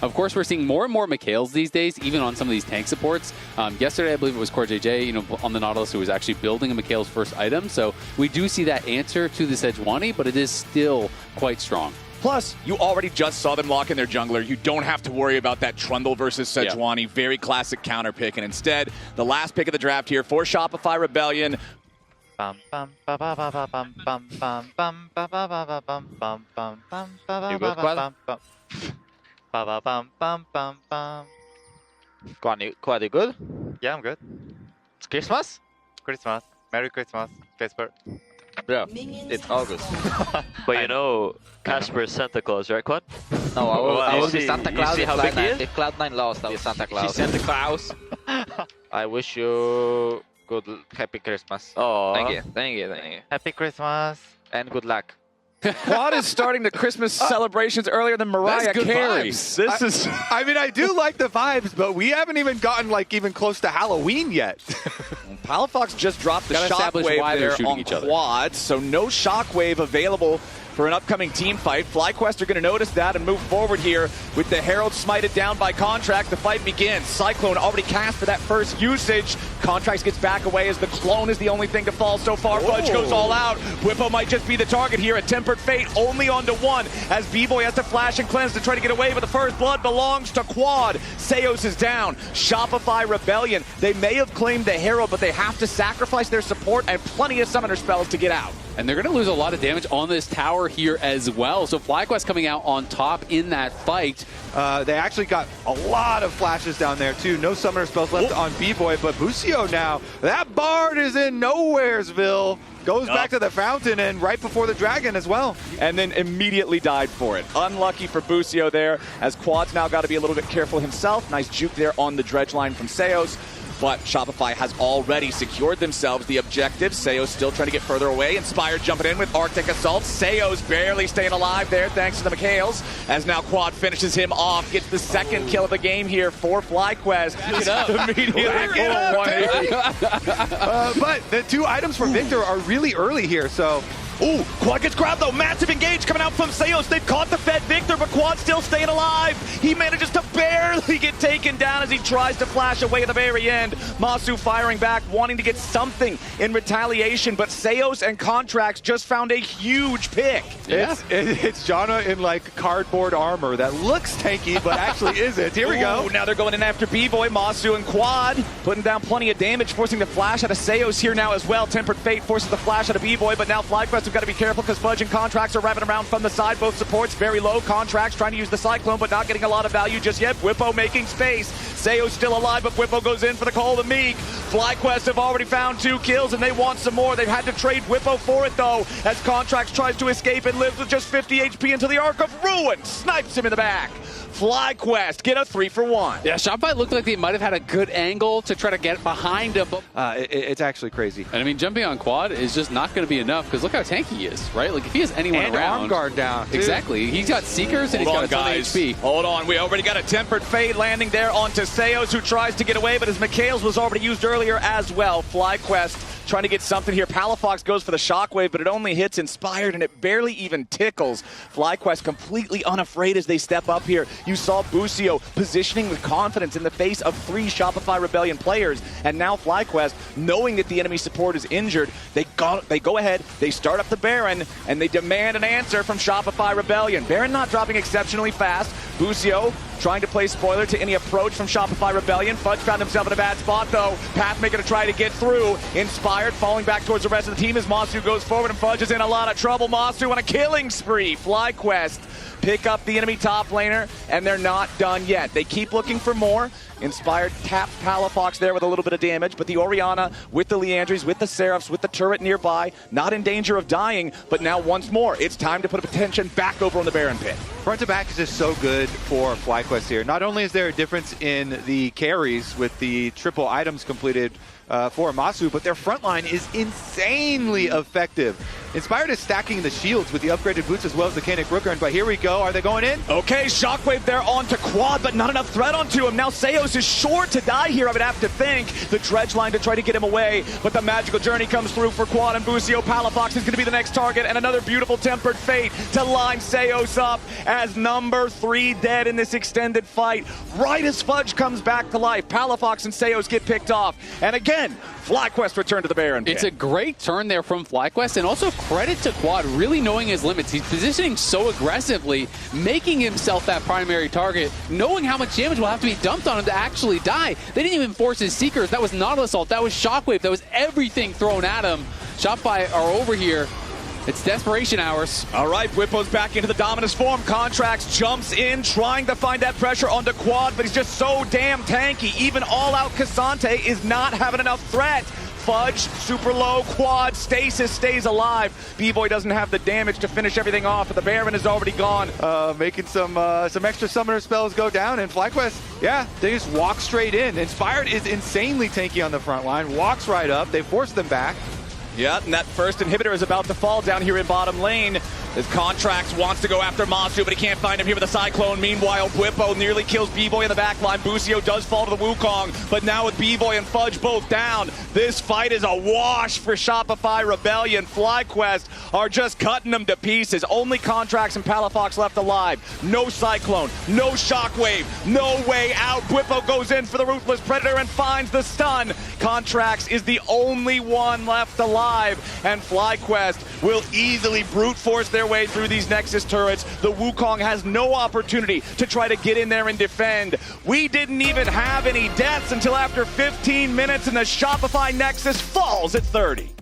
Of course, we're seeing more and more Mikhails these days, even on some of these tank supports. Yesterday, I believe it was Core JJ, on the Nautilus, who was actually building a Mikhail's first item. So we do see that answer to the Sejuani, but it is still quite strong. Plus, you already just saw them lock in their jungler. You don't have to worry about that Trundle versus Sejuani. Yeah. Very classic counter pick. And instead, the last pick of the draft here for Shopify Rebellion. You good, Quad? Quad, you good? Yeah, I'm good. It's Christmas? Christmas. Merry Christmas, Casper. Yeah, it's August. But you know, Casper is Santa Claus, right, Quad? No, I will be see, Santa Claus see if how big he is? If Cloud9 lost, I will Santa Claus. She's Santa Claus. I wish you happy Christmas. Oh, thank you. Happy Christmas. And good luck. Quad is starting the Christmas celebrations earlier than Mariah Carey. This is. I mean, I do like the vibes, but we haven't even gotten even close to Halloween yet. Palafox just dropped the establish why shockwave they're there shooting on each other. Quad, so no shockwave available for an upcoming team fight. FlyQuest are going to notice that and move forward here with the Herald smited down by Contracts. The fight begins. Cyclone already cast for that first usage. Contracts gets back away as the clone is the only thing to fall so far. Whoa. Fudge goes all out. Whippo might just be the target here. A Tempered Fate only onto one as B-Boy has to flash and cleanse to try to get away, but the first blood belongs to Quad. Seos is down. Shopify Rebellion. They may have claimed the Herald, but they have to sacrifice their support and plenty of summoner spells to get out. And they're going to lose a lot of damage on this tower here as well. So FlyQuest coming out on top in that fight. They actually got a lot of flashes down there, too. No summoner spells left on B-Boy, but Busio now, that Bard is in Nowheresville. Goes back to the fountain and right before the dragon as well. And then immediately died for it. Unlucky for Busio there, as Quad's now got to be a little bit careful himself. Nice juke there on the dredge line from Seos. But Shopify has already secured themselves the objective. Seos still trying to get further away. Inspired jumping in with Arctic Assault. Seos barely staying alive there thanks to the Mikhails. As now Quad finishes him off. Gets the second kill of the game here for FlyQuest. Immediately but the two items for Victor are really early here, so... Ooh, Quad gets grabbed though. Massive engage coming out from Seos. They've caught the Fed Victor, but Quad still staying alive. He manages to barely get taken down as he tries to flash away at the very end. Masu firing back, wanting to get something in retaliation, but Seos and Contracts just found a huge pick. Yeah. It's Janna in cardboard armor that looks tanky, but actually isn't. Here we go. Now they're going in after B-Boy, Masu and Quad, putting down plenty of damage, forcing the flash out of Seos here now as well. Tempered Fate forces the flash out of B-Boy, but now FlyQuest have got to be careful because Fudge and Contracts are wrapping around from the side. Both supports very low. Contracts trying to use the Cyclone, but not getting a lot of value just yet. Whippo making space. Seo's still alive, but Whippo goes in for the Call of the Meek. FlyQuest have already found 2 kills, and they want some more. They've had to trade Whippo for it, though, as Contracts tries to escape and lives with just 50 HP until the Arc of Ruin snipes him in the back. FlyQuest get a 3-for-1. Yeah, Shopify looked like they might have had a good angle to try to get behind him. It's actually crazy. And I mean, jumping on Quad is just not going to be enough because look how tanky he is, right? Like if he has anyone and around. arm guard down. Too. Exactly. He's got Seekers and he's got a ton of HP. Hold on. We already got a Tempered Fate landing there onto Seos, who tries to get away, but his Mikhails was already used earlier as well. FlyQuest trying to get something here. Palafox goes for the Shockwave, but it only hits Inspired, and it barely even tickles. FlyQuest completely unafraid as they step up here. You saw Busio positioning with confidence in the face of 3 Shopify Rebellion players, and now FlyQuest, knowing that the enemy support is injured, they go ahead, they start up the Baron, and they demand an answer from Shopify Rebellion. Baron not dropping exceptionally fast. Busio trying to play spoiler to any approach from Shopify Rebellion. Fudge found himself in a bad spot, though. Pathmaker to try to get through. Inspired, falling back towards the rest of the team as Masu goes forward, and Fudge is in a lot of trouble. Masu on a killing spree. FlyQuest pick up the enemy top laner, and they're not done yet. They keep looking for more. Inspired tapped Palafox there with a little bit of damage, but the Orianna with the Leandries, with the Seraphs, with the turret nearby, not in danger of dying, but now once more, it's time to put attention back over on the Baron pit. Front to back is just so good for FlyQuest here. Not only is there a difference in the carries with the triple items completed for Masu, but their front line is insanely effective. Inspired is stacking the shields with the upgraded boots as well as the Canic Rooker, but here we go. Are they going in? Okay, Shockwave there onto Quad, but not enough threat onto him. Now Seos is sure to die here, I would have to think. The dredge line to try to get him away, but the magical journey comes through for Quad and Busio. Palafox is going to be the next target, and another beautiful Tempered Fate to line Seos up as number 3 dead in this extended fight. Right as Fudge comes back to life, Palafox and Seos get picked off. And again, FlyQuest return to the Baron pit. It's a great turn there from FlyQuest, and also credit to Quad really knowing his limits. He's positioning so aggressively, making himself that primary target, knowing how much damage will have to be dumped on him to actually die. They didn't even force his Seekers. That was Nautilus Ult. That was Shockwave. That was everything thrown at him. Shopify are over here. It's desperation hours. All right, Whippo's back into the Dominus form. Contracts jumps in, trying to find that pressure onto Quad, but he's just so damn tanky. Even all-out Cassante is not having enough threat. Fudge, super low, Quad, Stasis stays alive. B-Boy doesn't have the damage to finish everything off, but the Baron is already gone. Making some extra summoner spells go down, and FlyQuest, yeah, they just walk straight in. Inspired is insanely tanky on the front line, walks right up, they force them back. Yeah, and that first inhibitor is about to fall down here in bottom lane. His Contracts wants to go after Masu, but he can't find him here with a Cyclone. Meanwhile, Whippo nearly kills B-Boy in the back line. Busio does fall to the Wukong, but now with B-Boy and Fudge both down, this fight is a wash for Shopify Rebellion. FlyQuest are just cutting them to pieces. Only Contracts and Palafox left alive. No Cyclone, no Shockwave, no way out. Whippo goes in for the Ruthless Predator and finds the stun. Contracts is the only one left alive, and FlyQuest will easily brute force their way through these Nexus turrets. The Wukong has no opportunity to try to get in there and defend. We didn't even have any deaths until after 15 minutes, and the Shopify Nexus falls at 30.